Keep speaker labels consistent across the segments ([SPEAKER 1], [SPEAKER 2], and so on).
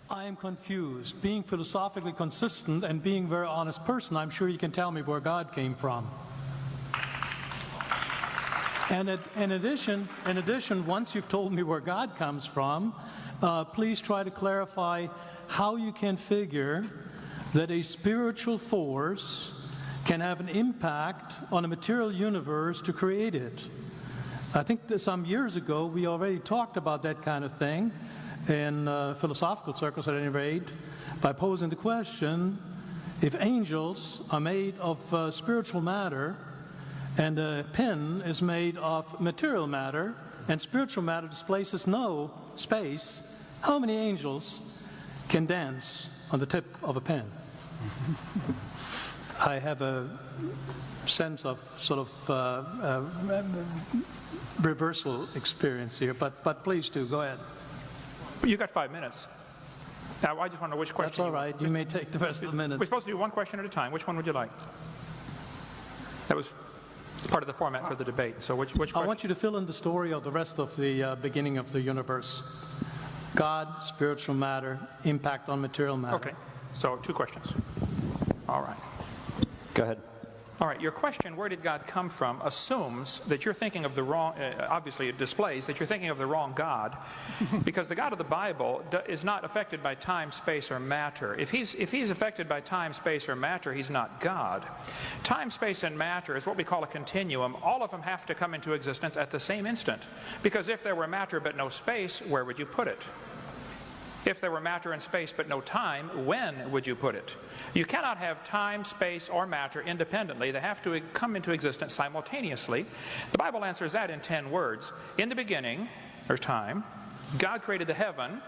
[SPEAKER 1] I am confused. Being philosophically consistent and being a very honest person, I'm sure you can tell me where God came from. And in addition, once you've told me where God comes from, please try to clarify how you can figure that a spiritual force can have an impact on a material universe to create it. I think that some years ago we already talked about that kind of thing in philosophical circles at any rate, by posing the question, if angels are made of spiritual matter and a pen is made of material matter and spiritual matter displaces no space, how many angels can dance on the tip of a pen? I have a sense of sort of reversal experience here, but please do, go ahead.
[SPEAKER 2] You got 5 minutes. Now, I just want to know which question.
[SPEAKER 1] That's all right. You may take the rest of the minutes.
[SPEAKER 2] We're supposed to do one question at a time. Which one would you like? That was part of the format for the debate. So which question?
[SPEAKER 1] I want you to fill in the story of the rest of the beginning of the universe. God, spiritual matter, impact on material matter.
[SPEAKER 2] Okay. So 2 questions. All right.
[SPEAKER 3] Go ahead.
[SPEAKER 2] All right, your question, where did God come from, assumes that you're thinking of the wrong, obviously it displays that you're thinking of the wrong God, because the God of the Bible is not affected by time, space, or matter. If he's affected by time, space, or matter, he's not God. Time, space, and matter is what we call a continuum. All of them have to come into existence at the same instant, because if there were matter but no space, where would you put it? If there were matter and space but no time, when would you put it? You cannot have time, space, or matter independently. They have to come into existence simultaneously. The Bible answers that in 10 words. In the beginning, there's time. God created the heaven,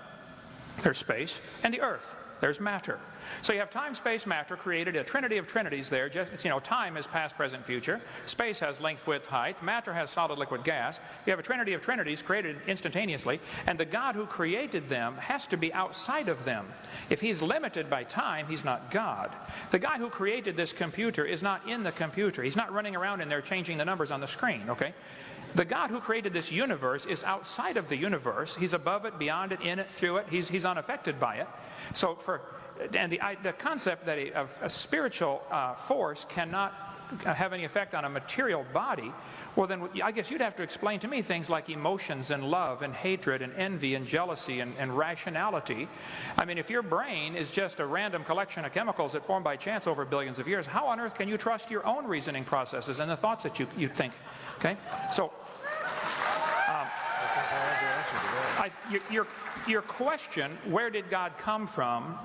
[SPEAKER 2] there's space, and the earth, there's matter. So you have time, space, matter created, a trinity of trinities there. Just, you know, time is past, present, future. Space has length, width, height. Matter has solid, liquid, gas. You have a trinity of trinities created instantaneously, and the God who created them has to be outside of them. If he's limited by time, he's not God. The guy who created this computer is not in the computer. He's not running around in there changing the numbers on the screen, okay? The God who created this universe is outside of the universe. He's above it, beyond it, in it, through it. He's unaffected by it. So the concept that a spiritual force cannot have any effect on a material body, well then I guess you'd have to explain to me things like emotions and love and hatred and envy and jealousy and rationality. I mean, if your brain is just a random collection of chemicals that form by chance over billions of years, how on earth can you trust your own reasoning processes and the thoughts that you think? Okay, so your question, where did God come from,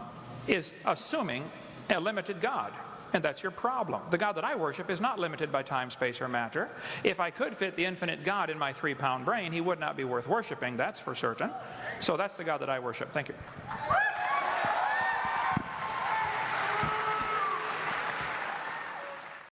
[SPEAKER 2] is assuming a limited God. And that's your problem. The God that I worship is not limited by time, space, or matter. If I could fit the infinite God in my 3-pound brain, he would not be worth worshiping, that's for certain. So that's the God that I worship. Thank you.